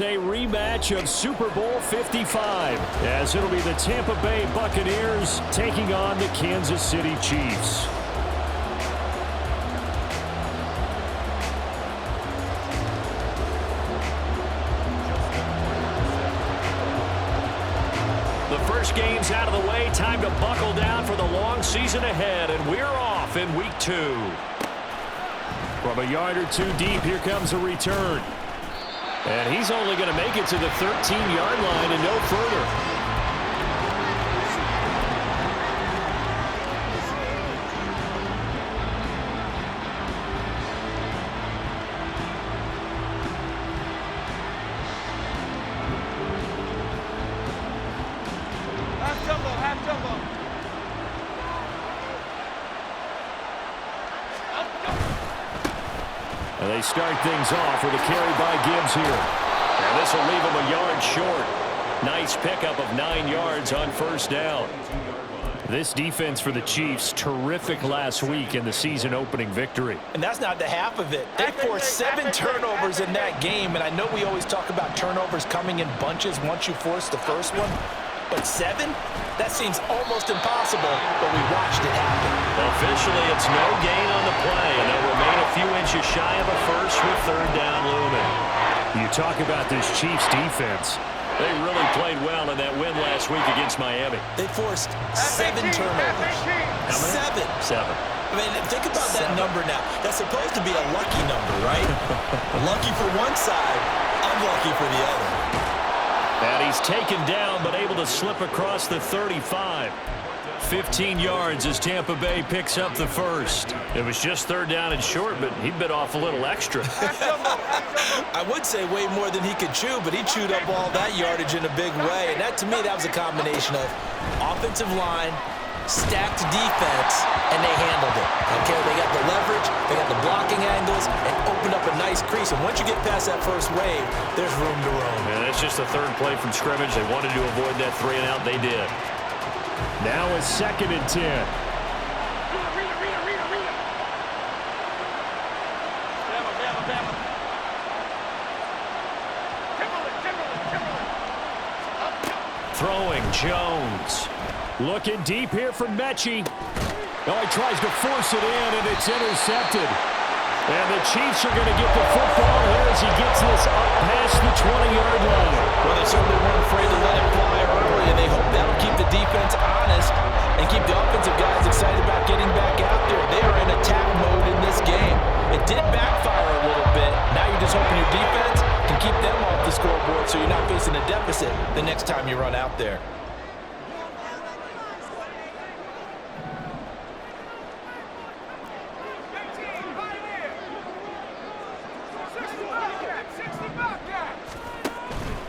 A rematch of Super Bowl 55, as it'll be the Tampa Bay Buccaneers taking on the Kansas City Chiefs. The first game's out of the way. Time to buckle down for the long season ahead, and we're off in week 2. From a yard or two deep, here comes a return. And he's only going to make it to the 13-yard line and no further. Half jumbo. And they start things off with a carry by Gibbs here. And this will leave him a yard short. Nice pickup of 9 yards on first down. This defense for the Chiefs, terrific last week in the season-opening victory. And that's not the half of it. They forced 7 turnovers in that game, and I know we always talk about turnovers coming in bunches once you force the first one. But 7? That seems almost impossible, but we watched it happen. Officially, it's no gain on the play, and they'll remain a few inches shy of a first with third down looming. You talk about this Chiefs defense. They really played well in that win last week against Miami. They forced 7 turnovers. How many? 7. I mean, think about that number now. That's supposed to be a lucky number, right? Lucky for one side, unlucky for the other. And he's taken down, but able to slip across the 35. 15 yards as Tampa Bay picks up the first. It was just third down and short, but he bit off a little extra. I would say way more than he could chew, but he chewed up all that yardage in a big way. And that, to me, that was a combination of offensive line, stacked defense, and they handled it. Okay, they got the leverage, they got the blocking angles, and opened up a nice crease. And once you get past that first wave, there's room to roam. Yeah, that's just the third play from scrimmage. They wanted to avoid that 3-and-out. They did. Now it's 2nd and 10. Throwing Jones. Looking deep here from Mechie. Oh, he tries to force it in, and it's intercepted. And the Chiefs are going to get the football here as he gets this up past the 20-yard line. Well, they certainly weren't afraid to let it fly early, and they hope that'll keep the defense honest and keep the offensive guys excited about getting back out there. They are in attack mode in this game. It did backfire a little bit. Now you're just hoping your defense can keep them off the scoreboard so you're not facing a deficit the next time you run out there.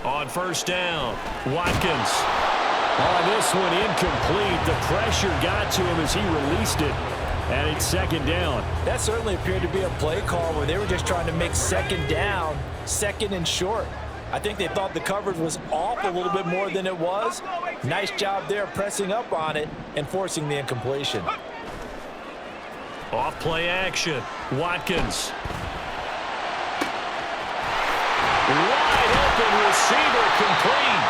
On first down, Watkins. On this one, incomplete. The pressure got to him as he released it, and it's 2nd down. That certainly appeared to be a play call where they were just trying to make 2nd down, 2nd and short. I think they thought the coverage was off a little bit more than it was. Nice job there pressing up on it and forcing the incompletion. Off play action, Watkins. Wide open receiver complete.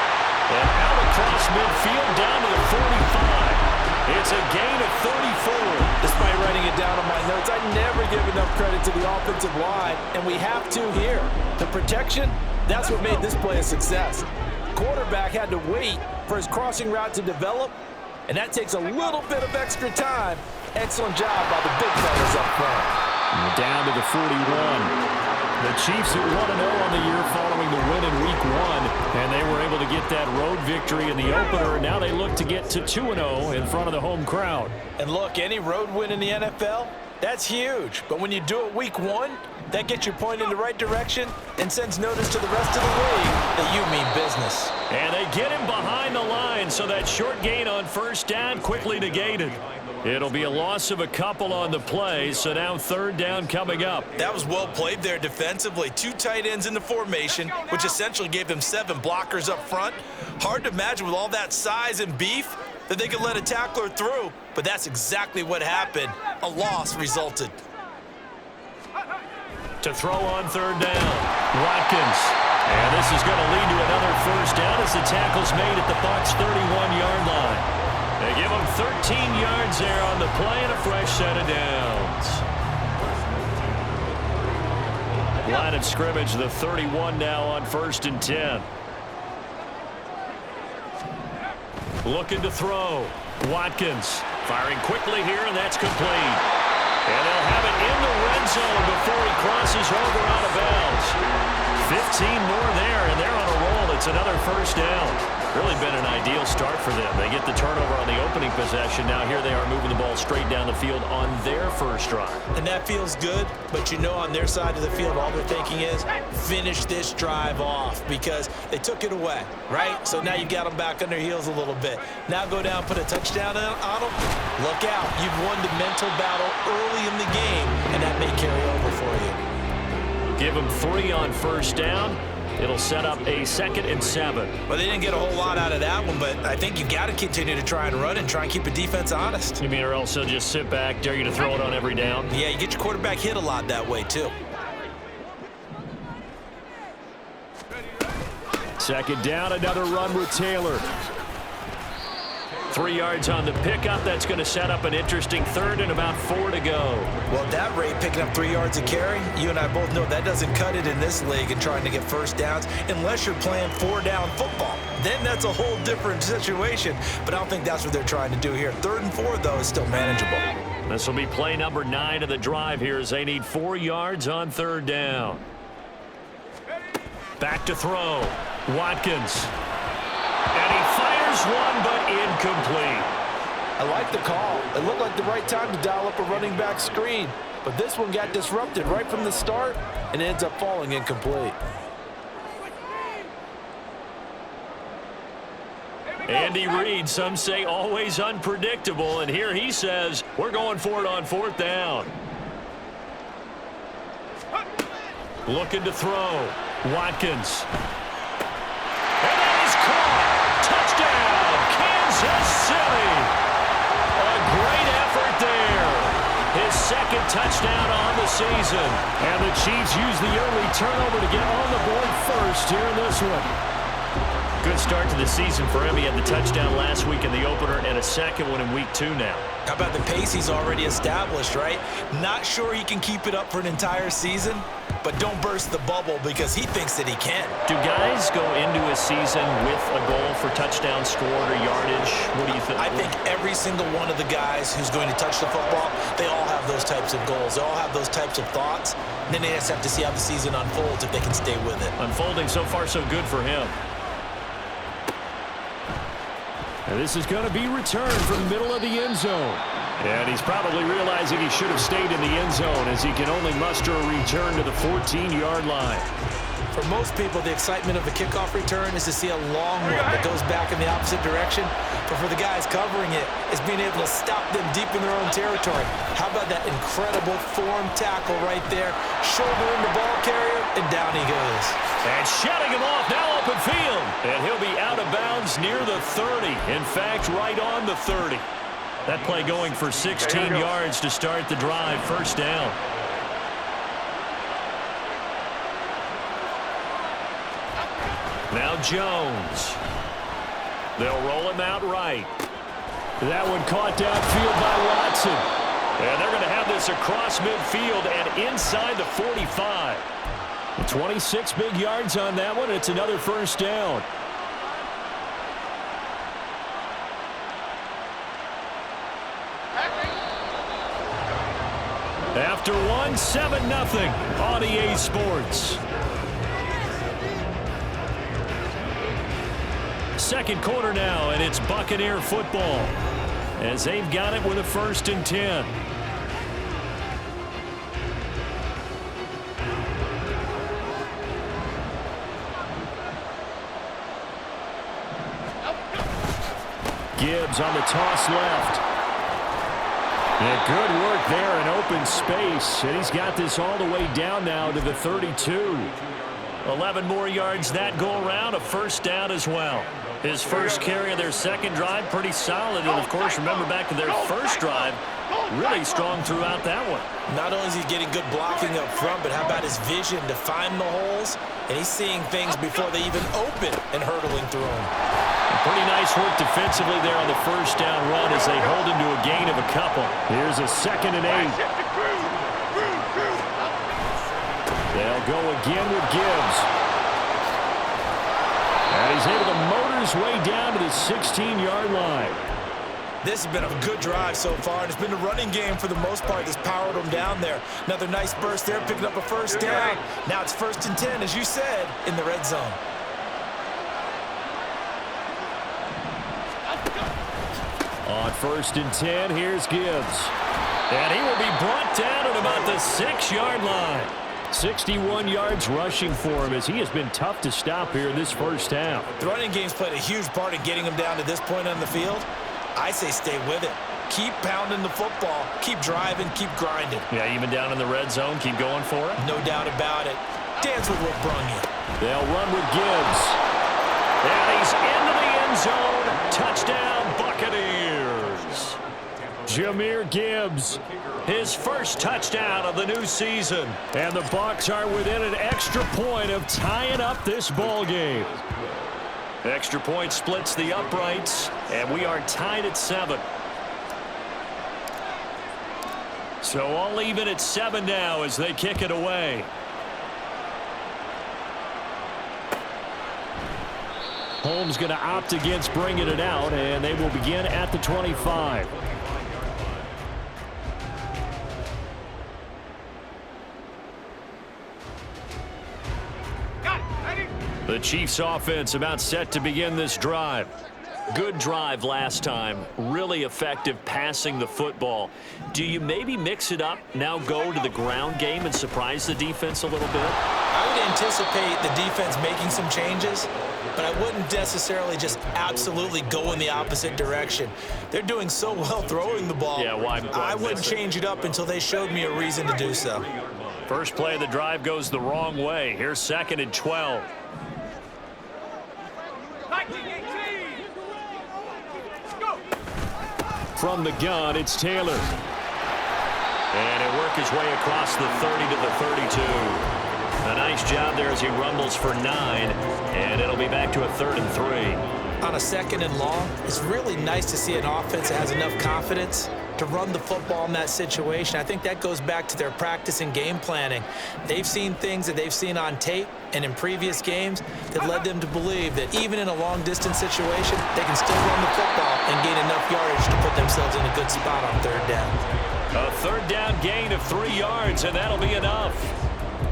And out across midfield down to the 45. It's a gain of 34. Despite writing it down on my notes, I never give enough credit to the offensive line, and we have to here. The protection, that's what made this play a success. Quarterback had to wait for his crossing route to develop, and that takes a little bit of extra time. Excellent job by the big fellas up front. Down to the 41. The Chiefs at 1-0 on the year following the win in Week 1, and they were able to get that road victory in the opener, and now they look to get to 2-0 in front of the home crowd. And look, any road win in the NFL, that's huge. But when you do it Week 1, that gets your point in the right direction and sends notice to the rest of the league that you mean business. And they get him behind the line, so that short gain on first down quickly negated. It'll be a loss of a couple on the play, so now 3rd down coming up. That was well played there defensively. 2 tight ends in the formation, which essentially gave them 7 blockers up front. Hard to imagine with all that size and beef that they could let a tackler through, but that's exactly what happened. A loss resulted. To throw on 3rd down, Watkins. And this is going to lead to another first down as the tackle's made at the Bucs' 31-yard line. They give them 13 yards there on the play and a fresh set of downs. Line of scrimmage, the 31 now on 1st and 10. Looking to throw. Watkins firing quickly here, and that's complete. And they'll have it in the red zone before he crosses over out of bounds. 15 more there, and they're on a roll. It's another first down. Really been an ideal start for them. They get the turnover on the opening possession. Now here they are moving the ball straight down the field on their first drive. And that feels good, but you know on their side of the field, all they're thinking is finish this drive off because they took it away, right? So now you've got them back on their heels a little bit. Now go down, put a touchdown on them. Look out. You've won the mental battle early in the game, and that may carry over for you. Give them 3 on first down. It'll set up a 2nd and 7. Well, they didn't get a whole lot out of that one, but I think you've got to continue to try and run and try and keep the defense honest. You mean or else they'll just sit back, dare you to throw it on every down? Yeah, you get your quarterback hit a lot that way, too. 2nd down, another run with Taylor. 3 yards on the pickup. That's going to set up an interesting 3rd and about 4 to go. Well, at that rate, picking up 3 yards a carry, you and I both know that doesn't cut it in this league and trying to get first downs unless you're playing 4-down football. Then that's a whole different situation, but I don't think that's what they're trying to do here. 3rd and 4, though, is still manageable. This will be play number 9 of the drive here as they need 4 yards on 3rd down. Back to throw. Watkins. And he fires one, but incomplete. I like the call. It looked like the right time to dial up a running back screen, but this one got disrupted right from the start and ends up falling incomplete. Andy Reid, some say always unpredictable, and here he says we're going for it on 4th down. Looking to throw. Watkins. And that is caught. Touchdown, Kansas City. A great effort there. His 2nd touchdown on the season. And the Chiefs use the early turnover to get on the board first here in this one. Good start to the season for him. He had the touchdown last week in the opener and a 2nd one in week 2 now. How about the pace he's already established, right? Not sure he can keep it up for an entire season, but don't burst the bubble because he thinks that he can. Do guys go into a season with a goal for touchdown scored or yardage? What do you think? I think every single one of the guys who's going to touch the football, they all have those types of goals. They all have those types of thoughts. And then they just have to see how the season unfolds if they can stay with it. Unfolding so far so good for him. And this is going to be returned from the middle of the end zone. And he's probably realizing he should have stayed in the end zone as he can only muster a return to the 14-yard line. For most people, the excitement of a kickoff return is to see a long one that goes back in the opposite direction. But for the guys covering it, it's being able to stop them deep in their own territory. How about that incredible form tackle right there? Shoulder in the ball carrier, and down he goes. And shutting him off, now open field. And he'll be out of bounds near the 30. In fact, right on the 30. That play going for 16 yards to start the drive. First down. Now Jones. They'll roll him out right. That one caught downfield by Watson. And they're going to have this across midfield and inside the 45. 26 big yards on that one. It's another first down. After one, 7-0 on EA Sports. Second quarter now, and it's Buccaneer football as they've got it with a 1st and 10. Gibbs on the toss left. And good work there in open space, and he's got this all the way down now to the 32. 11 more yards that go around, a first down as well. His first carry of their second drive, pretty solid. And, of course, remember back to their first drive, Really strong throughout that one. Not only is he getting good blocking up front, but how about his vision to find the holes? And he's seeing things before they even open and hurdling through them. Pretty nice work defensively there on the first down run as they hold him to a gain of a couple. Here's a 2nd and 8. They'll go again with Gibbs. And he's able to motor his way down to the 16-yard line. This has been a good drive so far, and it's been a running game for the most part that's powered them down there. Another nice burst there, picking up a first down. Now it's 1st and 10, as you said, in the red zone. On 1st and 10, here's Gibbs. And he will be brought down at about the 6-yard line. 61 yards rushing for him as he has been tough to stop here in this first half. The running game's played a huge part in getting him down to this point on the field. I say stay with it. Keep pounding the football. Keep driving. Keep grinding. Yeah, even down in the red zone, keep going for it. No doubt about it. Dance with what brung you. They'll run with Gibbs. And he's into the end zone. Touchdown, Buccaneers. Jahmyr Gibbs, his first touchdown of the new season. And the Bucs are within an extra point of tying up this ball game. Extra point splits the uprights, and we are tied at 7. So all even at 7 now as they kick it away. Holmes going to opt against bringing it out, and they will begin at the 25. The Chiefs offense about set to begin this drive. Good drive last time. Really effective passing the football. Do you maybe mix it up, now go to the ground game and surprise the defense a little bit? I would anticipate the defense making some changes, but I wouldn't necessarily just absolutely go in the opposite direction. They're doing so well throwing the ball. Yeah, why I wouldn't change it up until they showed me a reason to do so. First play of the drive goes the wrong way. Here's 2nd and 12. From the gun, it's Taylor. And he'll work his way across the 30 to the 32. A nice job there as he rumbles for 9. And it'll be back to a 3rd and 3. On a 2nd and long, it's really nice to see an offense that has enough confidence to run the football in that situation. I think that goes back to their practice and game planning. They've seen things that they've seen on tape and in previous games that led them to believe that even in a long-distance situation, they can still run the football and gain enough yardage to put themselves in a good spot on 3rd down. A 3rd down gain of 3 yards, and that'll be enough.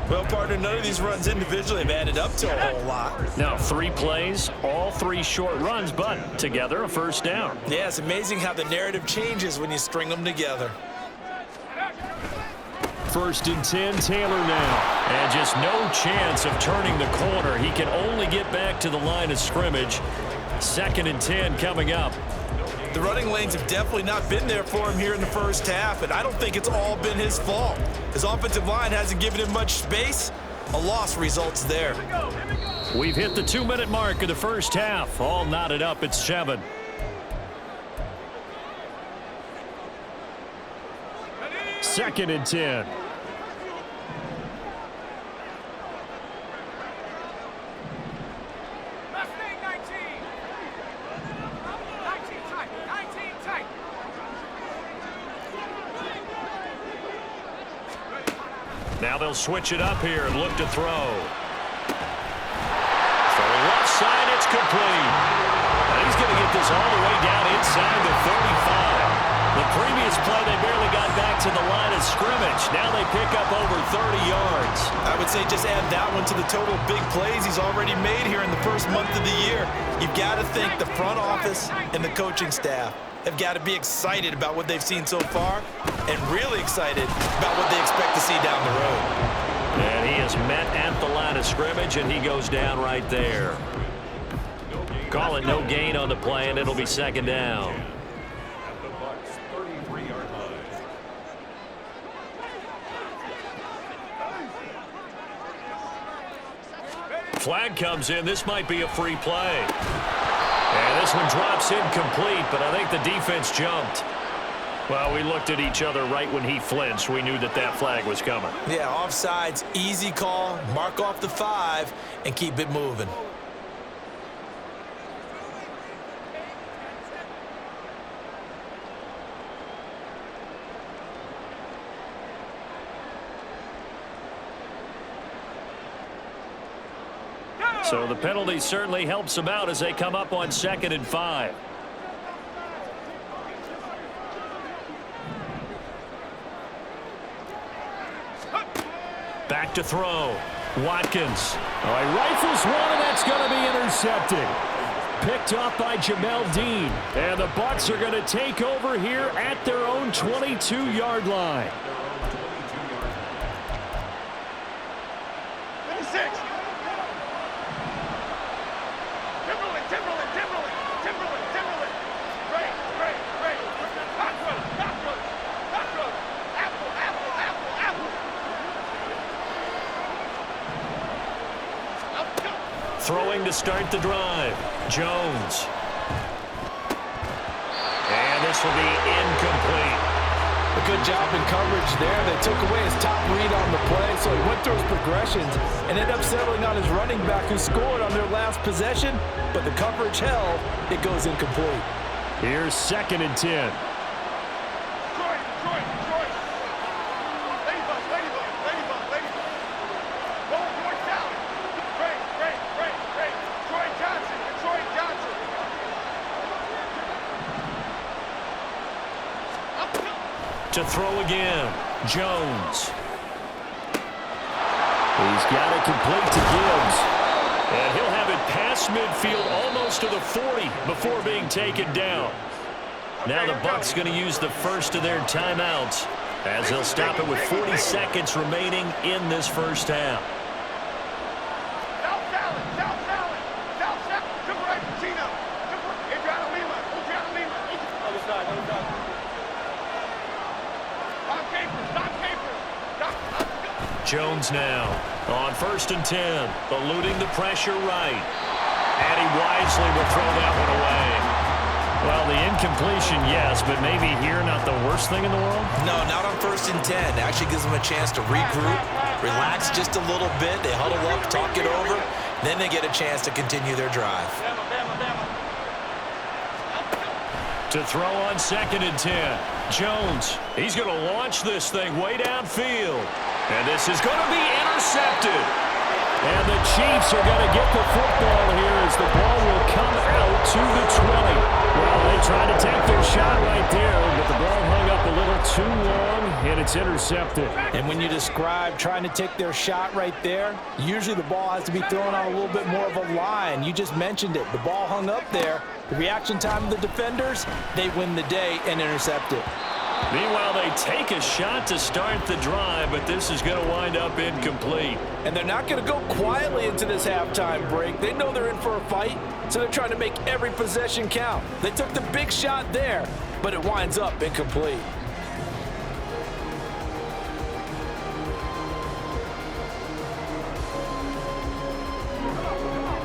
Well, partner, none of these runs individually have added up to a whole lot. Now, 3 plays, all 3 short runs, but together a first down. Yeah, it's amazing how the narrative changes when you string them together. 1st and 10, Taylor now. And just no chance of turning the corner. He can only get back to the line of scrimmage. 2nd and 10 coming up. The running lanes have definitely not been there for him here in the first half, and I don't think it's all been his fault. His offensive line hasn't given him much space. A loss results there. We've hit the 2-minute mark of the first half. All knotted up at 7. Second and 10. Now they'll switch it up here and look to throw. For the left side, it's complete. And he's going to get this all the way down inside the 35. The previous play, they barely got back to the line of scrimmage. Now they pick up over 30 yards. I would say just add that one to the total big plays he's already made here in the first month of the year. You've got to think the front office and the coaching staff have got to be excited about what they've seen so far and really excited about what they expect to see down the road. And he is met at the line of scrimmage, and he goes down right there. Call it no gain on the play, and it'll be 2nd down. Flag comes in. This might be a free play. And this one drops incomplete, but I think the defense jumped. Well, we looked at each other right when he flinched. We knew that that flag was coming. Yeah, offsides, easy call. Mark off the 5 and keep it moving. So the penalty certainly helps them out as they come up on 2nd and 5. Back to throw. Watkins. All right, rifles one, and that's going to be intercepted. Picked up by Jamel Dean. And the Bucs are going to take over here at their own 22-yard line. 56. Timberland. Great. Backroad. Apple. Throwing to start the drive. Jones. And this will be incomplete. A good job in coverage there. They took away his top read on the play, so he went through his progressions and ended up settling on his running back who scored on their last possession, but the coverage held. It goes incomplete. Here's 2nd and 10. Troy. Ladybug. North South. Great. Troy Johnson. To throw again. Jones. He's got it complete to Gibbs. And he'll have it past midfield almost to the 40 before being taken down. Now the Bucs going to use the first of their timeouts as they'll stop it with 40 seconds remaining in this first half. South Salad. Super right for Tino. Adriano Lima. Other side. Tom Capers. Jones now on 1st and 10, eluding the pressure right. And he wisely will throw that one away. Well, the incompletion, yes, but maybe here not the worst thing in the world? No, not on 1st and 10. Actually gives them a chance to regroup, relax just a little bit. They huddle up, talk it over. Then they get a chance to continue their drive. To throw on 2nd and 10. Jones, he's going to launch this thing way downfield. And this is going to be intercepted. And the Chiefs are going to get the football here as the ball will come out to the 20. Well, they tried to take their shot right there, but the ball hung up a little too long, and it's intercepted. And when you describe trying to take their shot right there, usually the ball has to be thrown on a little bit more of a line. You just mentioned it. The ball hung up there. The reaction time of the defenders, they win the day and intercept it. Meanwhile, they take a shot to start the drive, but this is going to wind up incomplete. And they're not going to go quietly into this halftime break. They know they're in for a fight, so they're trying to make every possession count. They took the big shot there, but it winds up incomplete.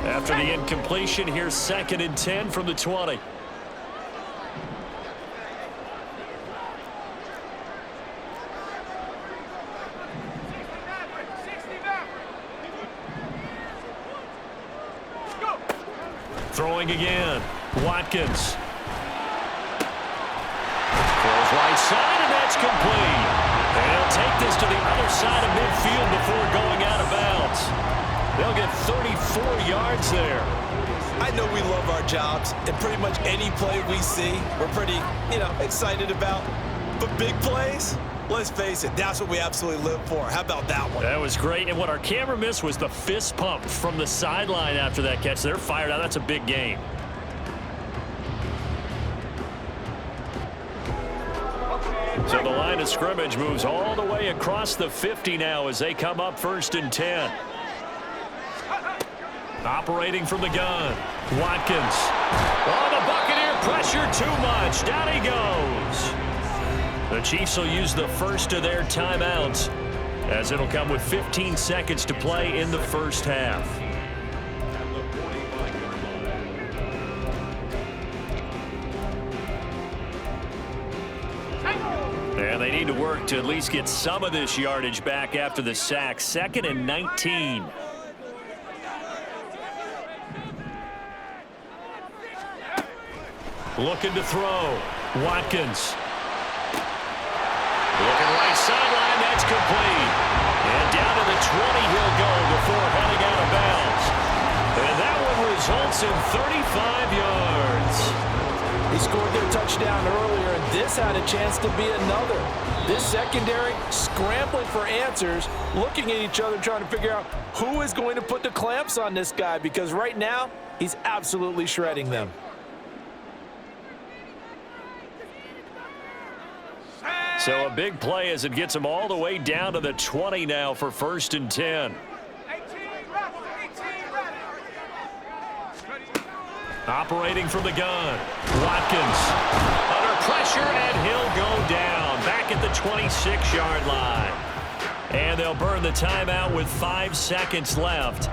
After the incompletion, here's 2nd and 10 from the 20. Throwing again. Watkins. Throws right side, and that's complete. And he'll take this to the other side of midfield before going out of bounds. They'll get 34 yards there. I know we love our jobs, and pretty much any play we see, we're pretty, excited about. But big plays, let's face it, that's what we absolutely live for. How about that one? That was great, and what our camera missed was the fist pump from the sideline after that catch. They're fired out. That's a big game. So the line of scrimmage moves all the way across the 50 now as they come up 1st and 10. Operating from the gun. Watkins. Oh, the Buccaneer pressure too much. Down he goes. The Chiefs will use the first of their timeouts as it'll come with 15 seconds to play in the first half. Tango And they need to work to at least get some of this yardage back after the sack. 2nd and 19. Looking to throw. Watkins. Looking right sideline. That's complete. And down to the 20 he'll go before heading out of bounds. And that one results in 35 yards. He scored their touchdown earlier, and this had a chance to be another. This secondary scrambling for answers, looking at each other, trying to figure out who is going to put the clamps on this guy, because right now he's absolutely shredding them. So a big play as it gets him all the way down to the 20 now for 1st and 10. Operating from the gun. Watkins under pressure, and he'll go down back at the 26-yard line. And they'll burn the timeout with 5 seconds left.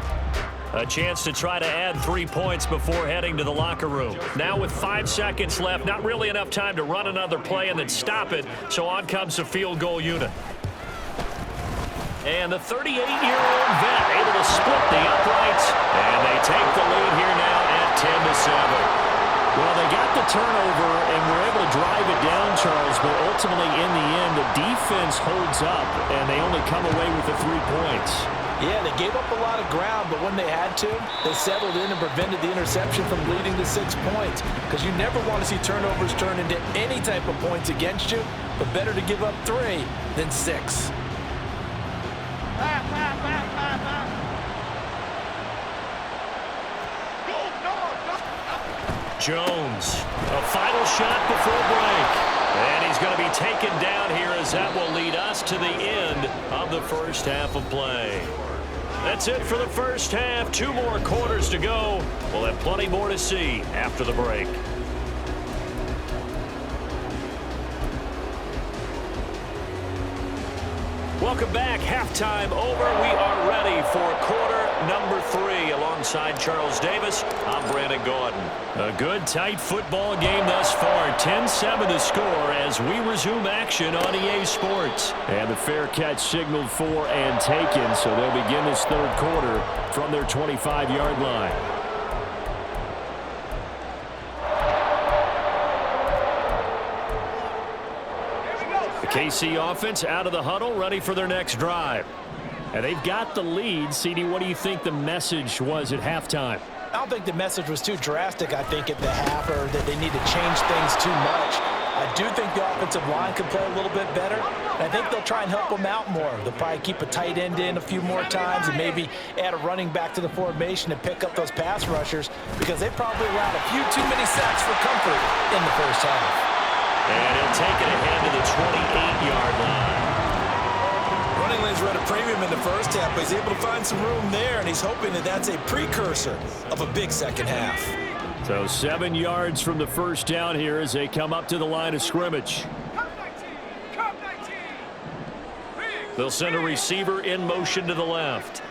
A chance to try to add 3 points before heading to the locker room. Now with 5 seconds left, not really enough time to run another play and then stop it, so on comes the field goal unit. And the 38-year-old vet able to split the uprights, and they take the lead here now at 10-7. Well, they got the turnover and were able to drive it down, Charles, but ultimately in the end, the defense holds up, and they only come away with the 3 points. Yeah, they gave up a lot of ground, but when they had to, they settled in and prevented the interception from leading to 6 points. Because you never want to see turnovers turn into any type of points against you, but better to give up 3 than 6. Jones, a final shot before break. And he's going to be taken down here as that will lead us to the end of the first half of play. That's it for the first half. 2 more quarters to go. We'll have plenty more to see after the break. Welcome back. Halftime over. We are ready for quarter number 3. Alongside Charles Davis, I'm Brandon Gordon. A good, tight football game thus far. 10-7 the score as we resume action on EA Sports. And the fair catch signaled for and taken, so they'll begin this 3rd quarter from their 25-yard line. The KC offense out of the huddle, ready for their next drive. And they've got the lead. CD, what do you think the message was at halftime? I don't think the message was too drastic, I think, at the half, or that they need to change things too much. I do think the offensive line could play a little bit better. And I think they'll try and help them out more. They'll probably keep a tight end in a few more times and maybe add a running back to the formation and pick up those pass rushers, because they probably allowed a few too many sacks for comfort in the first half. And he'll take it ahead to the 28-yard line. Running lanes were at a premium in the first half, but he's able to find some room there, and he's hoping that that's a precursor of a big second half. So 7 yards from the first down here as they come up to the line of scrimmage. They'll send a receiver in motion to the left.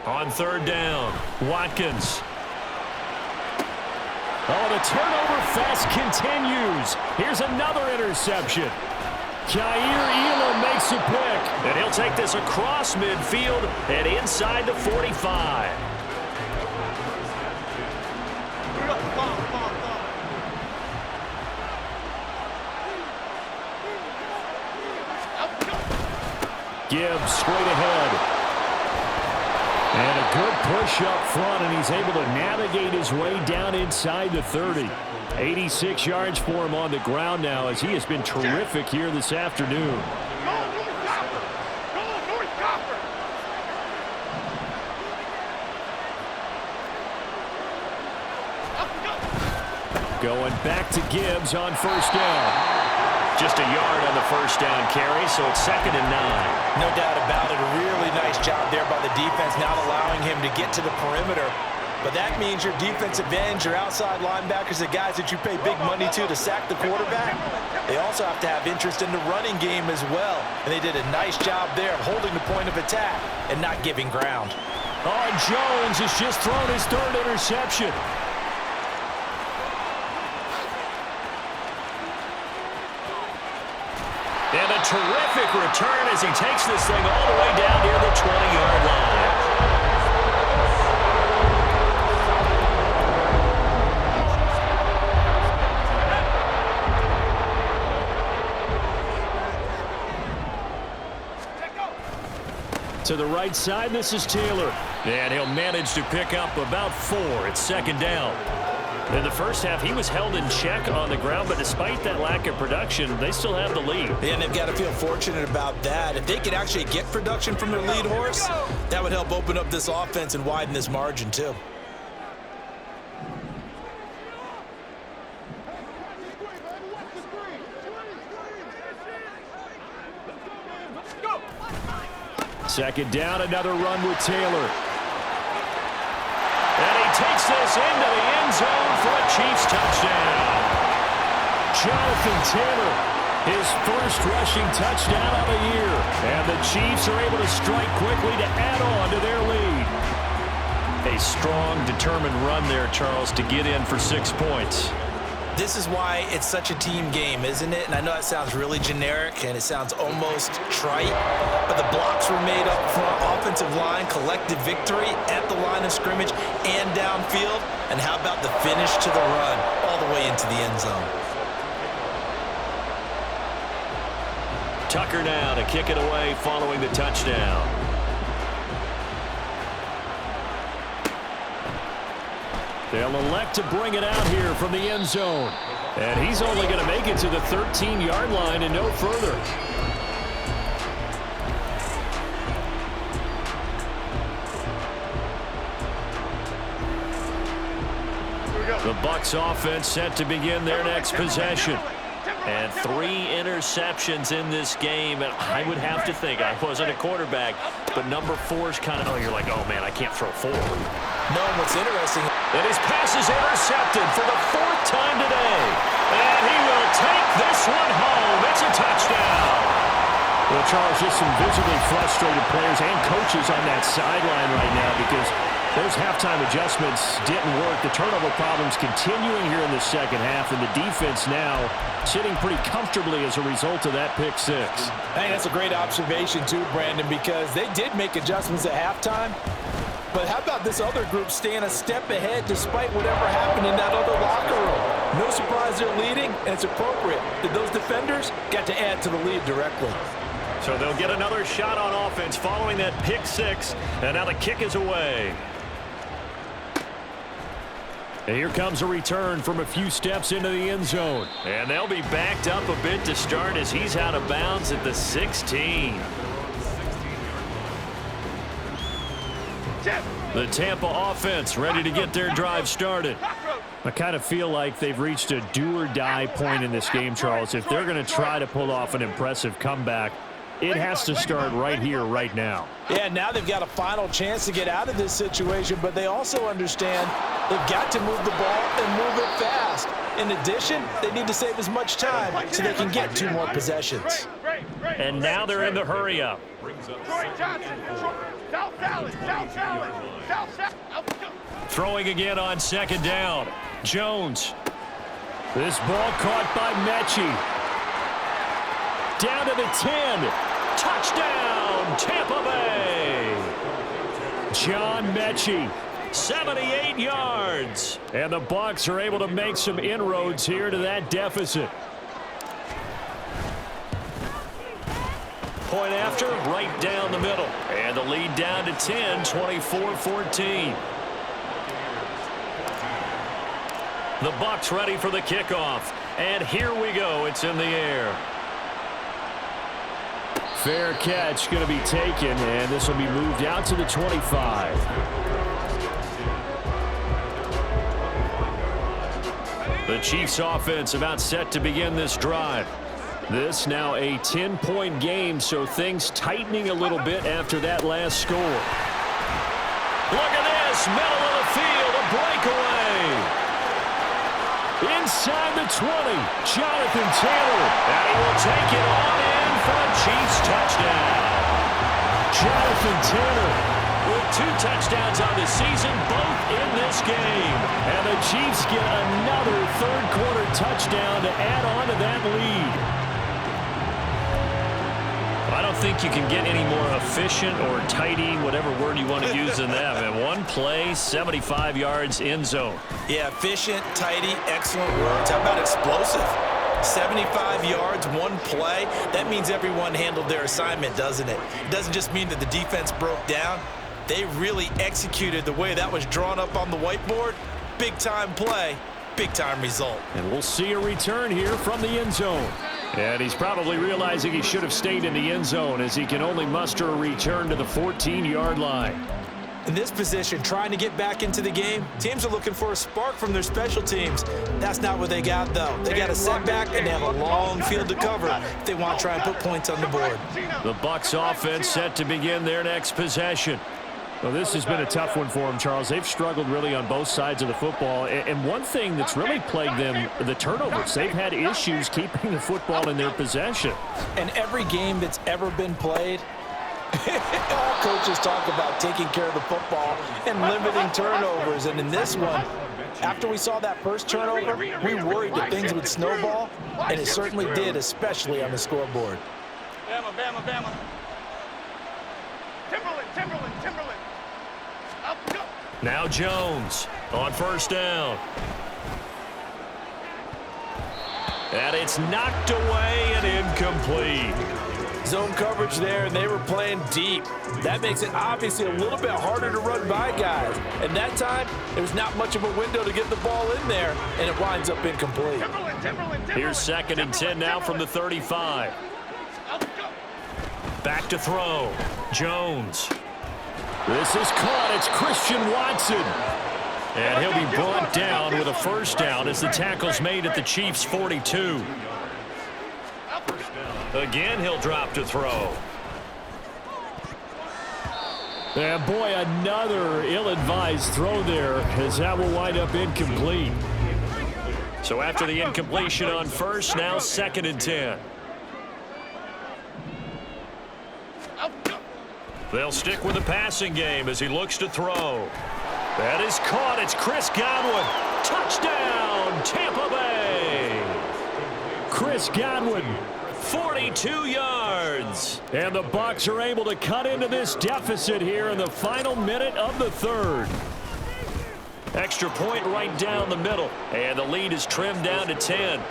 On 3rd down, Watkins. Oh, the turnover fest continues. Here's another interception. Khair Elam makes a pick, and he'll take this across midfield and inside the 45. Gibbs straight ahead. And a good push up front, and he's able to navigate his way down inside the 30. 86 yards for him on the ground now, as he has been terrific here this afternoon. Going back to Gibbs on 1st down. Just a yard on the 1st down carry, so it's 2nd and 9. No doubt about it. A really nice job there by the defense, not allowing him to get to the perimeter. But that means your defensive ends, your outside linebackers, the guys that you pay big money to sack the quarterback, they also have to have interest in the running game as well. And they did a nice job there of holding the point of attack and not giving ground. Oh, Jones has just thrown his 3rd interception. terrific return as he takes this thing all the way down near the 20-yard line. To the right side, this is Taylor. And he'll manage to pick up about 4. It's second down. In the first half, he was held in check on the ground, but despite that lack of production, they still have the lead. And they've got to feel fortunate about that. If they could actually get production from their lead horse, that would help open up this offense and widen this margin too. Second down, another run with Taylor. And he takes this into the end zone for a Chiefs touchdown. Jonathan Taylor, his first rushing touchdown of the year. And the Chiefs are able to strike quickly to add on to their lead. A strong, determined run there, Charles, to get in for 6 points. This is why it's such a team game, isn't it? And I know that sounds really generic and it sounds almost trite, but the blocks were made up front, offensive line, collective victory at the line of scrimmage and downfield. And how about the finish to the run all the way into the end zone? Tucker now to kick it away following the touchdown. They'll elect to bring it out here from the end zone. And he's only going to make it to the 13-yard line and no further. The Bucs offense set to begin their next possession. And 3 interceptions in this game. And I would have to think, I wasn't a quarterback, but number 4 is kind of, you're like, oh, man, I can't throw 4. No, what's interesting. And his pass is intercepted for the 4th time today. And he will take this one home. It's a touchdown. Well, Charles, just some visibly frustrated players and coaches on that sideline right now because those halftime adjustments didn't work. The turnover problems continuing here in the second half, and the defense now sitting pretty comfortably as a result of that pick 6. Hey, that's a great observation too, Brandon, because they did make adjustments at halftime. But how about this other group staying a step ahead despite whatever happened in that other locker room? No surprise they're leading, and it's appropriate that those defenders got to add to the lead directly. So they'll get another shot on offense following that pick 6, and now the kick is away. And here comes a return from a few steps into the end zone. And they'll be backed up a bit to start as he's out of bounds at the 16. The Tampa offense ready to get their drive started. I kind of feel like they've reached a do-or-die point in this game, Charles. If they're going to try to pull off an impressive comeback, it has to start right here, right now. Yeah, now they've got a final chance to get out of this situation, but they also understand they've got to move the ball and move it fast. In addition, they need to save as much time so they can get 2 more possessions. And now they're in the hurry-up. Throwing again on second down. Jones. This ball caught by Mechie. Down to the 10. Touchdown, Tampa Bay. John Mechie, 78 yards. And the Bucs are able to make some inroads here to that deficit. Point after, right down the middle. And the lead down to 10, 24-14. The Bucs ready for the kickoff. And here we go. It's in the air. Fair catch going to be taken, and this will be moved out to the 25. The Chiefs offense about set to begin this drive. This now a 10-point game, so things tightening a little bit after that last score. Look at this, middle of the field, a breakaway. Inside the 20, Jonathan Taylor, and he will take it on in for a Chiefs touchdown. Jonathan Taylor with 2 touchdowns on the season, both in this game. And the Chiefs get another third-quarter touchdown to add on to that lead. I don't think you can get any more efficient or tidy, whatever word you want to use in that. And one play, 75 yards end zone. Yeah, efficient, tidy, excellent words. How about explosive? 75 yards, one play. That means everyone handled their assignment, doesn't it? It doesn't just mean that the defense broke down. They really executed the way that was drawn up on the whiteboard. Big-time play, big-time result. And we'll see a return here from the end zone. And he's probably realizing he should have stayed in the end zone as he can only muster a return to the 14-yard line. In this position, trying to get back into the game, teams are looking for a spark from their special teams. That's not what they got, though. They got a setback, and they have a long field to cover if they want to try and put points on the board. The Bucs offense set to begin their next possession. Well, this has been a tough one for them, Charles. They've struggled really on both sides of the football. And one thing that's really plagued them, the turnovers. They've had issues keeping the football in their possession. And every game that's ever been played, all coaches talk about taking care of the football and limiting turnovers. And in this one, after we saw that first turnover, we worried that things would snowball, and it certainly did, especially on the scoreboard. Bama, Bama, Bama. Timberland. Up, go. Now Jones on first down. And it's knocked away and incomplete. Zone coverage there, and they were playing deep. That makes it obviously a little bit harder to run by guys. And that time, there was not much of a window to get the ball in there, and it winds up incomplete. Timberland. Here's 2nd and 10 now from the 35. Up, go. Back to throw. Jones. This is caught. It's Christian Watson. And he'll be brought down with a first down as the tackle's made at the Chiefs' 42. Again, he'll drop to throw. And boy, another ill-advised throw there as that will wind up incomplete. So after the incompletion on first, now 2nd and 10. They'll stick with the passing game as he looks to throw. That is caught. It's Chris Godwin. Touchdown, Tampa Bay. Chris Godwin, 42 yards. And the Bucs are able to cut into this deficit here in the final minute of the third. Extra point right down the middle. And the lead is trimmed down to 10.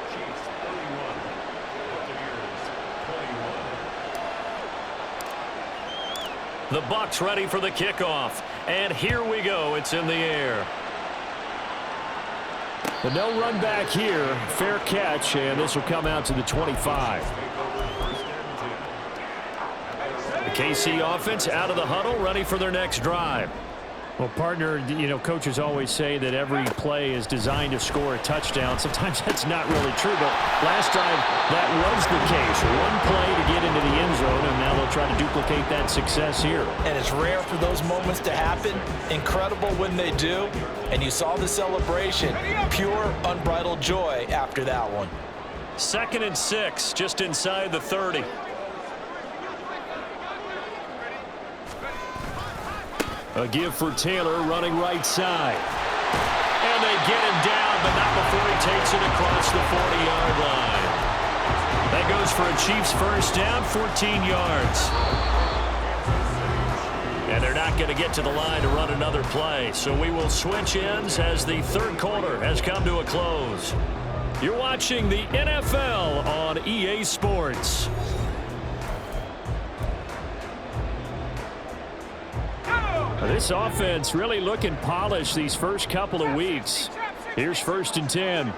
The Bucs ready for the kickoff. And here we go. It's in the air. But no run back here. Fair catch, and this will come out to the 25. The KC offense out of the huddle, ready for their next drive. Well, partner, you know, coaches always say that every play is designed to score a touchdown. Sometimes that's not really true, but last drive, that was the case. One play to get into the end zone, and now they'll try to duplicate that success here. And it's rare for those moments to happen. Incredible when they do. And you saw the celebration. Pure, unbridled joy after that one. 2nd and 6, just inside the 30. A give for Taylor running right side. And they get him down, but not before he takes it across the 40-yard line. That goes for a Chiefs first down, 14 yards. And they're not going to get to the line to run another play. So we will switch ends as the third quarter has come to a close. You're watching the NFL on EA Sports. This offense really looking polished these first couple of weeks. Here's 1st and 10.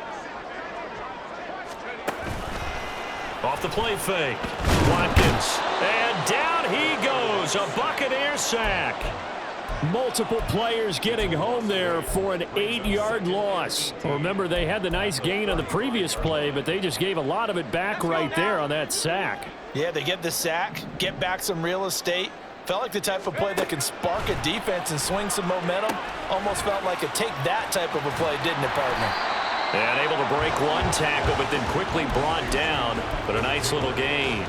Off the play fake. Watkins. And down he goes. A Buccaneer sack. Multiple players getting home there for an 8-yard loss. Well, remember, they had the nice gain on the previous play, but they just gave a lot of it back right there on that sack. Yeah, they get the sack, get back some real estate. Felt like the type of play that can spark a defense and swing some momentum. Almost felt like a take that type of a play, didn't it, partner? And able to break one tackle, but then quickly brought down. But a nice little gain.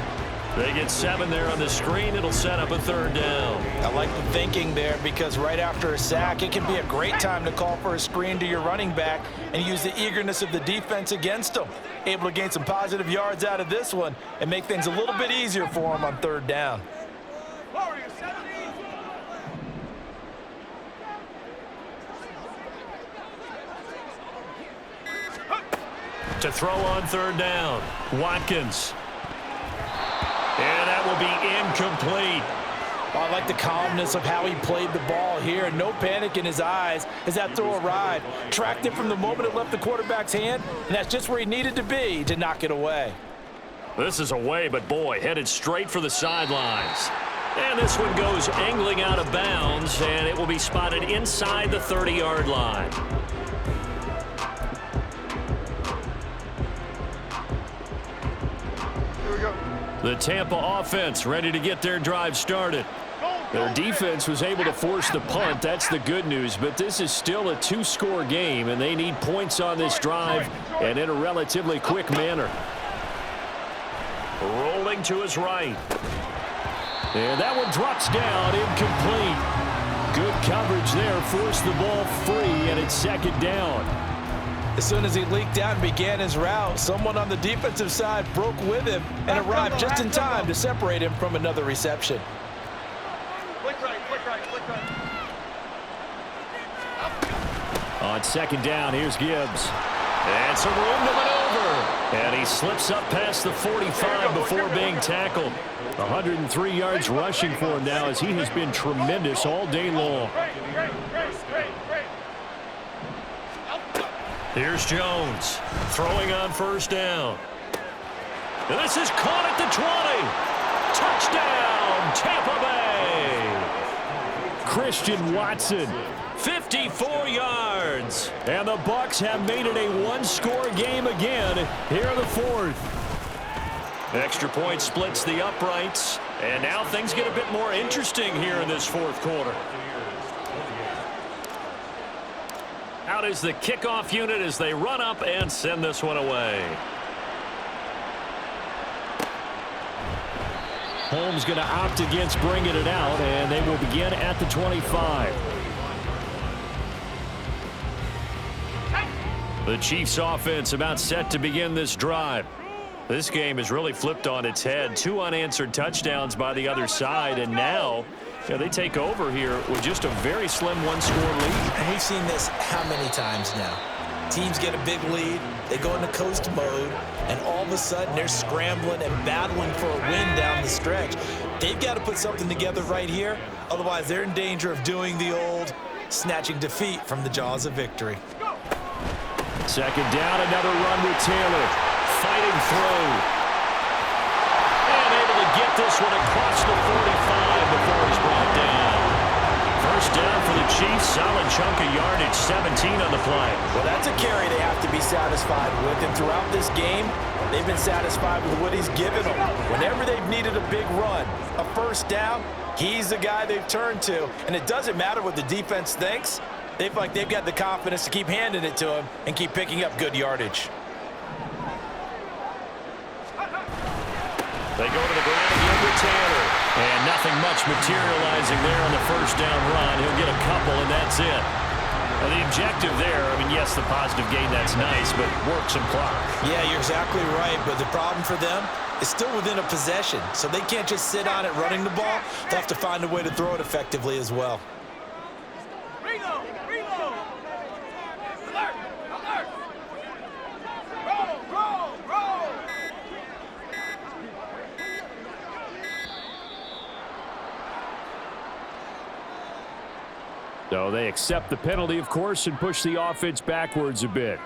They get 7 there on the screen. It'll set up a 3rd down. I like the thinking there because right after a sack, it can be a great time to call for a screen to your running back and use the eagerness of the defense against them. Able to gain some positive yards out of this one and make things a little bit easier for them on 3rd down. To throw on 3rd down, Watkins. And that will be incomplete. Well, I like the calmness of how he played the ball here. No panic in his eyes as that throw arrived. Tracked it from the moment it left the quarterback's hand, and that's just where he needed to be to knock it away. This is away, but boy, headed straight for the sidelines. And this one goes angling out of bounds, and it will be spotted inside the 30-yard line. Here we go. The Tampa offense ready to get their drive started. Their defense was able to force the punt. That's the good news, but this is still a 2-score game, and they need points on this drive and in a relatively quick manner. Rolling to his right. And that one drops down, incomplete. Good coverage there, forced the ball free, and it's 2nd down. As soon as he leaked out and began his route, someone on the defensive side broke with him and arrived just in time to separate him from another reception. Click right, click right, click right. On 2nd down, here's Gibbs. And some room to maneuver. And he slips up past the 45 before being tackled. 103 yards rushing for him now as he has been tremendous all day long. Here's Jones throwing on 1st down. And this is caught at the 20. Touchdown, Tampa Bay. Christian Watson, 54 yards. And the Bucs have made it a 1-score game again here in the 4th. Extra point splits the uprights. And now things get a bit more interesting here in this 4th quarter. Out is the kickoff unit as they run up and send this one away. Holmes going to opt against bringing it out, and they will begin at the 25. The Chiefs offense about set to begin this drive. This game has really flipped on its head. 2 unanswered touchdowns by the other side, and now they take over here with just a very slim 1-score lead. And we've seen this how many times now? Teams get a big lead, they go into coast mode, and all of a sudden they're scrambling and battling for a win down the stretch. They've got to put something together right here, otherwise they're in danger of doing the old snatching defeat from the jaws of victory. 2nd down, another run with Taylor. Fighting through. And able to get this one across the 45 before he's brought down. 1st down for the Chiefs. Solid chunk of yardage, 17 on the play. Well, that's a carry they have to be satisfied with. And throughout this game, they've been satisfied with what he's given them. Whenever they've needed a big run, a 1st down, he's the guy they've turned to. And it doesn't matter what the defense thinks. They feel like they've got the confidence to keep handing it to him and keep picking up good yardage. They go to the ground again with Taylor. And nothing much materializing there on the 1st down run. He'll get a couple, and that's it. Now, the objective there, I mean, yes, the positive gain, that's nice, but work some clock. Yeah, you're exactly right, but the problem for them is still within a possession, so they can't just sit on it running the ball. They'll have to find a way to throw it effectively as well. Reload, reload. Alert, alert. Roll, roll, roll. So they accept the penalty, of course, and push the offense backwards a bit.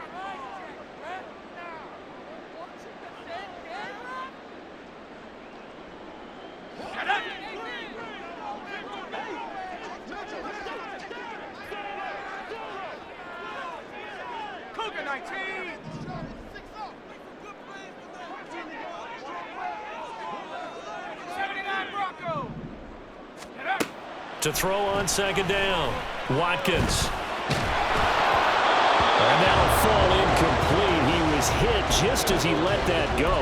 Cougar 19. To throw on 2nd down, Watkins. And that'll fall incomplete. He was hit just as he let that go.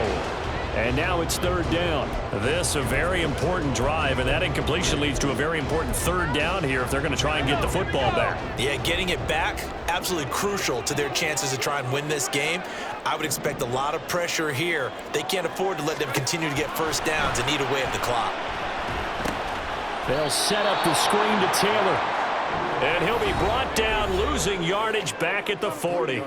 And now it's third down. This a very important drive, and that incompletion leads to a very important third down here if they're going to try and get the football back. Yeah, getting it back, absolutely crucial to their chances to try and win this game. I would expect a lot of pressure here. They can't afford to let them continue to get first downs and eat away at the clock. They'll set up the screen to Taylor. And he'll be brought down, losing yardage back at the 40.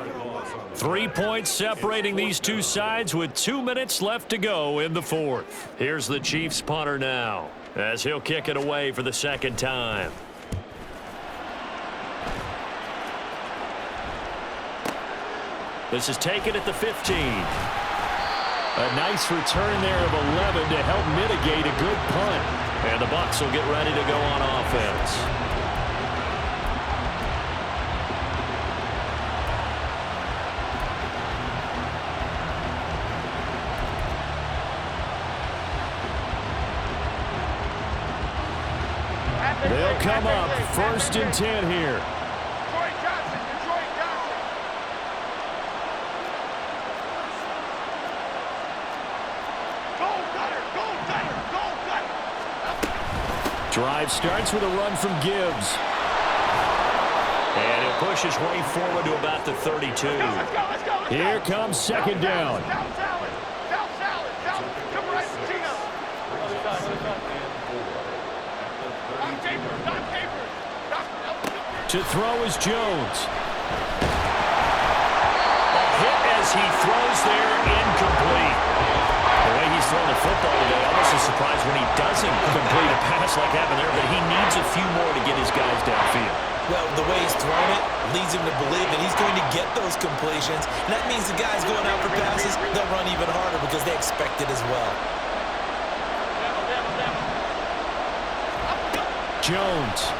3 points separating these two sides with 2 minutes left to go in the fourth. Here's the Chiefs punter now as he'll kick it away for the second time. This is taken at the 15. A nice return there of 11 to help mitigate a good punt. And the Bucs will get ready to go on offense. They'll come up 1st and 10 here. Detroit Johnson, Detroit Johnson. Goal cutter, goal cutter, goal cutter. Drive starts with a run from Gibbs. And he'll push his way forward to about the 32. Let's go. Here comes second down. South salad. Come right, Tino. To throw is Jones. A hit as he throws there, incomplete. The way he's thrown the football today, almost a surprise when he doesn't complete a pass like happened there, but he needs a few more to get his guys downfield. Well, the way he's thrown it leads him to believe that he's going to get those completions. And that means the guys going out for passes, they'll run even harder because they expect it as well. Jones.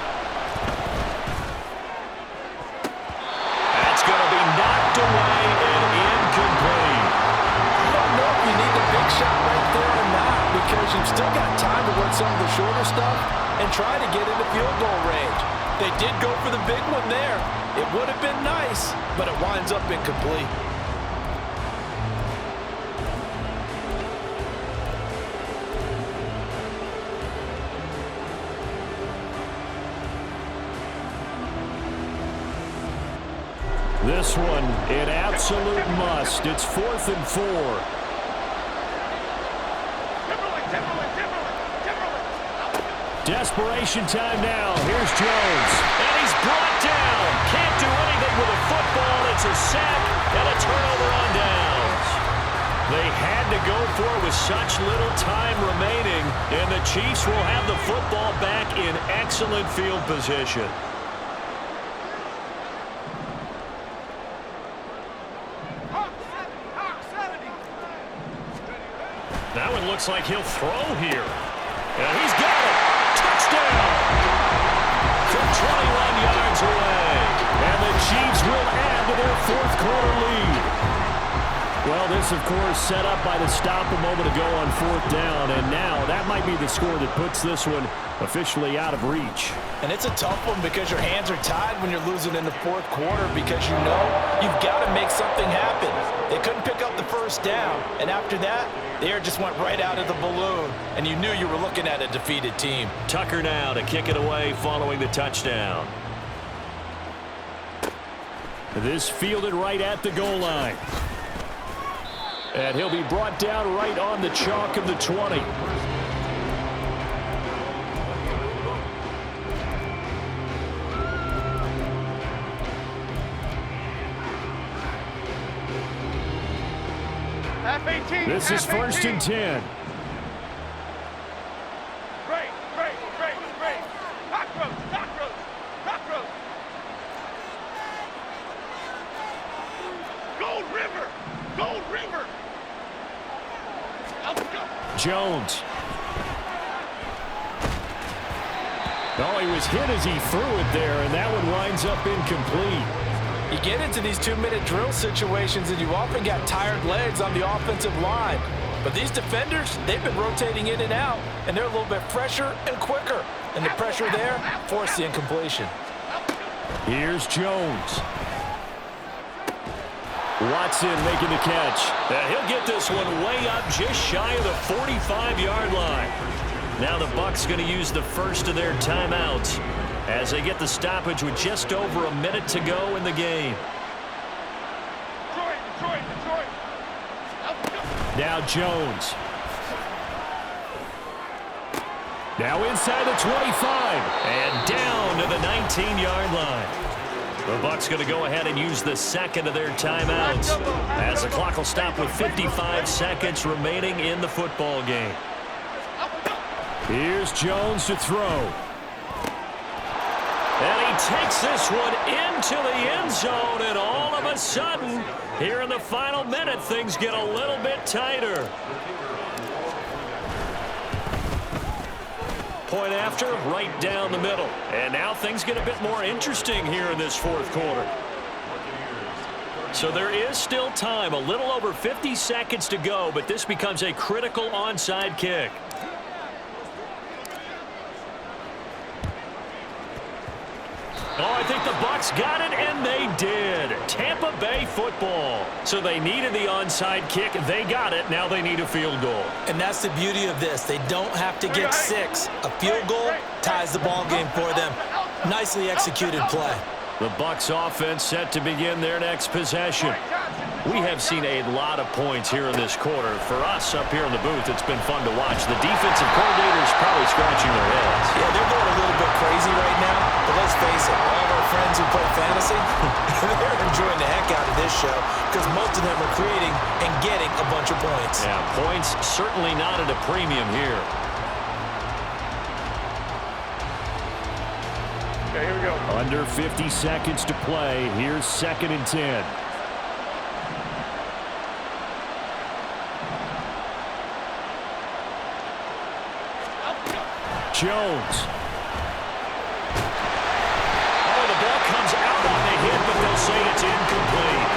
That's going to be knocked away and incomplete. I don't know if you need the big shot right there or not, because you've still got time to run some of the shorter stuff and try to get into field goal range. They did go for the big one there. It would have been nice, but it winds up incomplete. This one, an absolute must. It's 4th and 4. Desperation time now. Here's Jones. And he's brought down. Can't do anything with a football. It's a sack and a turnover on downs. They had to go for it with such little time remaining, and the Chiefs will have the football back in excellent field position. That one looks like he'll throw here. And he's got it. Touchdown. From 21 yards away. And the Chiefs will add to their 4th quarter lead. Well, this, of course, set up by the stop a moment ago on 4th down. And now that might be the score that puts this one officially out of reach. And it's a tough one because your hands are tied when you're losing in the 4th quarter, because you know you've got to make something happen. They couldn't pick up the first down, and after that, the air just went right out of the balloon, and you knew you were looking at a defeated team. Tucker now to kick it away following the touchdown. This fielded right at the goal line. And he'll be brought down right on the chalk of the 20. F-18. This is 1st and 10. Great. Cockroach. Gold River. Let's go. Jones. Oh, he was hit as he threw it there, and that one winds up incomplete. You get into these 2-minute drill situations, and you often got tired legs on the offensive line. But these defenders, they've been rotating in and out, and they're a little bit fresher and quicker. And the pressure there forced the incompletion. Here's Jones. Watson making the catch. He'll get this one way up just shy of the 45-yard line. Now the Bucs going to use the first of their timeouts as they get the stoppage with just over a minute to go in the game. Detroit. Now Jones. Now inside the 25 and down to the 19-yard line. The Bucs going to go ahead and use the second of their timeouts as the clock will stop with 55 seconds remaining in the football game. Here's Jones to throw. And he takes this one into the end zone, and all of a sudden, here in the final minute, things get a little bit tighter. Point after, right down the middle. And now things get a bit more interesting here in this fourth quarter. So there is still time, a little over 50 seconds to go, but this becomes a critical onside kick. Oh, I think the Bucs got it, and they did. Tampa Bay football. So they needed the onside kick. They got it. Now they need a field goal. And that's the beauty of this. They don't have to get 6. A field goal ties the ball game for them. Nicely executed play. The Bucs offense set to begin their next possession. We have seen a lot of points here in this quarter. For us up here in the booth, it's been fun to watch. The defensive coordinators probably scratching their heads. Yeah, they're going a little bit crazy right now. But let's face it, all of our friends who play fantasy, they're enjoying the heck out of this show because most of them are creating and getting a bunch of points. Yeah, points certainly not at a premium here. Okay, here we go. Under 50 seconds to play. Here's 2nd and 10. Jones. Oh, the ball comes out on the hit, but they'll say it's incomplete.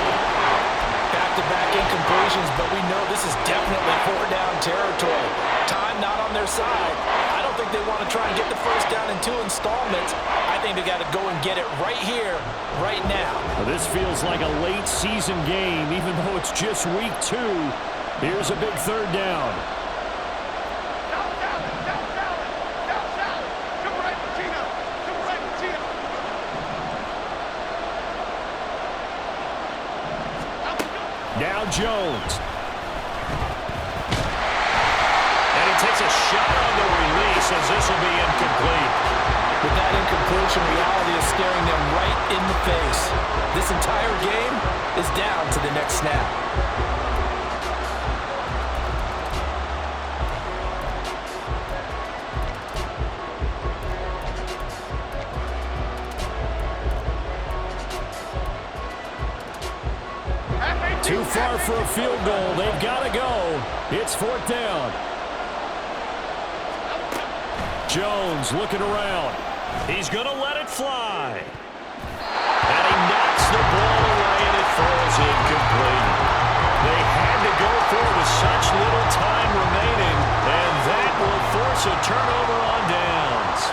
Back-to-back incompletions, but we know this is definitely 4-down territory. Time not on their side. I don't think they want to try and get the first down in 2 installments. I think they got to go and get it right here, right now. Well, this feels like a late season game, even though it's just week 2. Here's a big 3rd down. Now Jones. And he takes a shot on the release as this will be incomplete. With that incompletion, reality is staring them right in the face. This entire game is down to the next snap. Too far for a field goal. They've got to go. It's 4th down. Jones looking around. He's going to let it fly. And he knocks the ball away, and it falls incomplete. They had to go for it with such little time remaining, and that will force a turnover on downs.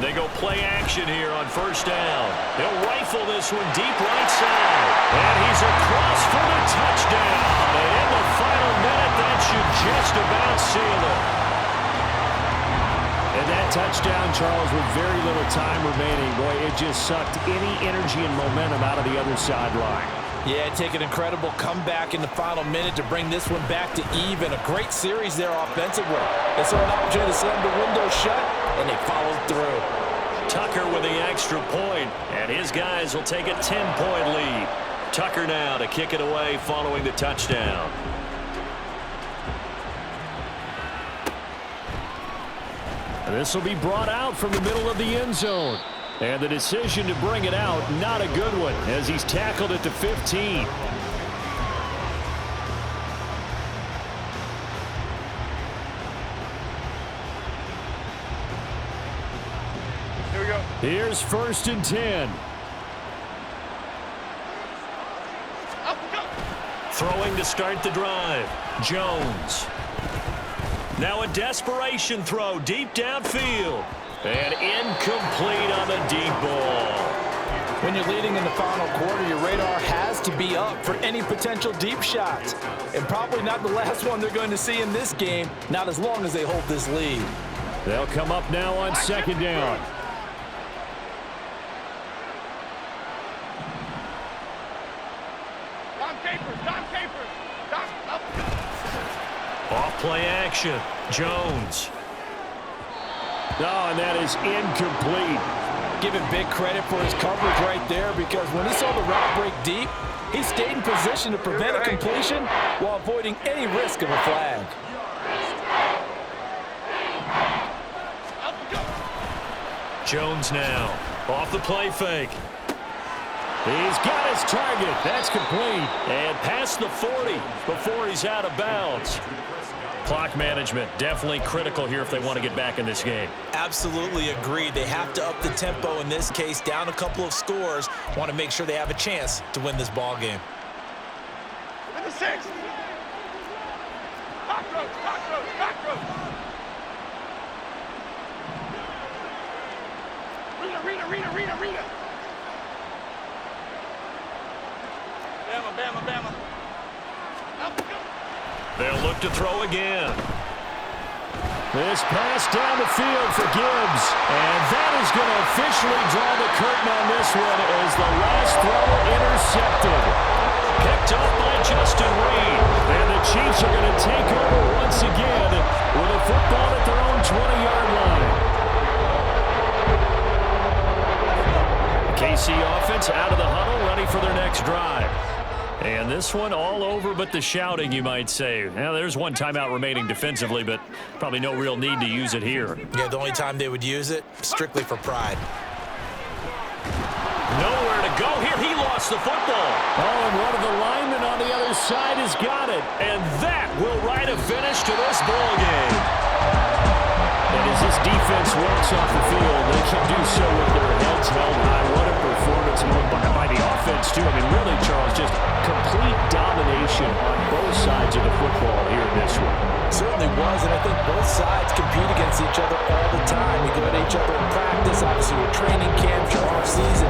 They go play action here on 1st down. He'll rifle this one deep right side. And he's across for the touchdown. And in the final minute, that should just about seal it. And that touchdown, Charles, with very little time remaining, boy, it just sucked any energy and momentum out of the other sideline. Yeah, take an incredible comeback in the final minute to bring this one back to even. A great series there offensively. They saw an opportunity to slam the window shut, and they followed through. Tucker with the extra point, and his guys will take a 10-point lead. Tucker now to kick it away following the touchdown. This will be brought out from the middle of the end zone. And the decision to bring it out, not a good one, as he's tackled at the 15. Here we go. Here's 1st and 10. Throwing to start the drive. Jones. Now a desperation throw deep downfield. And incomplete on the deep ball. When you're leading in the final quarter, your radar has to be up for any potential deep shots. And probably not the last one they're going to see in this game, not as long as they hold this lead. They'll come up now on second down. Dom Capers, Dom Capers. Dom, up. Off play action. Jones. Oh, and that is incomplete. Give him big credit for his coverage right there, because when he saw the route break deep, he stayed in position to prevent a completion while avoiding any risk of a flag. Jones now. Off the play fake. He's got his target. That's complete. And past the 40 before he's out of bounds. Clock management definitely critical here if they want to get back in this game. Absolutely agree. They have to up the tempo in this case, down a couple of scores. Want to make sure they have a chance to win this ball game. In the 6. Cockroach, cockroach, cockroach. Rita. Bama. Up, go. They'll look to throw again. This pass down the field for Gibbs. And that is going to officially draw the curtain on this one as the last throw intercepted. Picked up by Justin Reed. And the Chiefs are going to take over once again with a football at their own 20-yard line. KC offense out of the huddle, ready for their next drive. And this one all over but the shouting, you might say. Now, there's one timeout remaining defensively, but probably no real need to use it here. Yeah, the only time they would use it, strictly for pride. Nowhere to go here. He lost the football. Oh, and one of the linemen on the other side has got it. And that will write a finish to this ball game. And as this defense walks off the field, they can do so with their heads held high. What a performance by the offense, too. I mean, really, Charles, just complete domination on both sides of the football here in this one. Certainly was, and I think both sides compete against each other all the time. We go at each other in practice, obviously with training camps, your off season.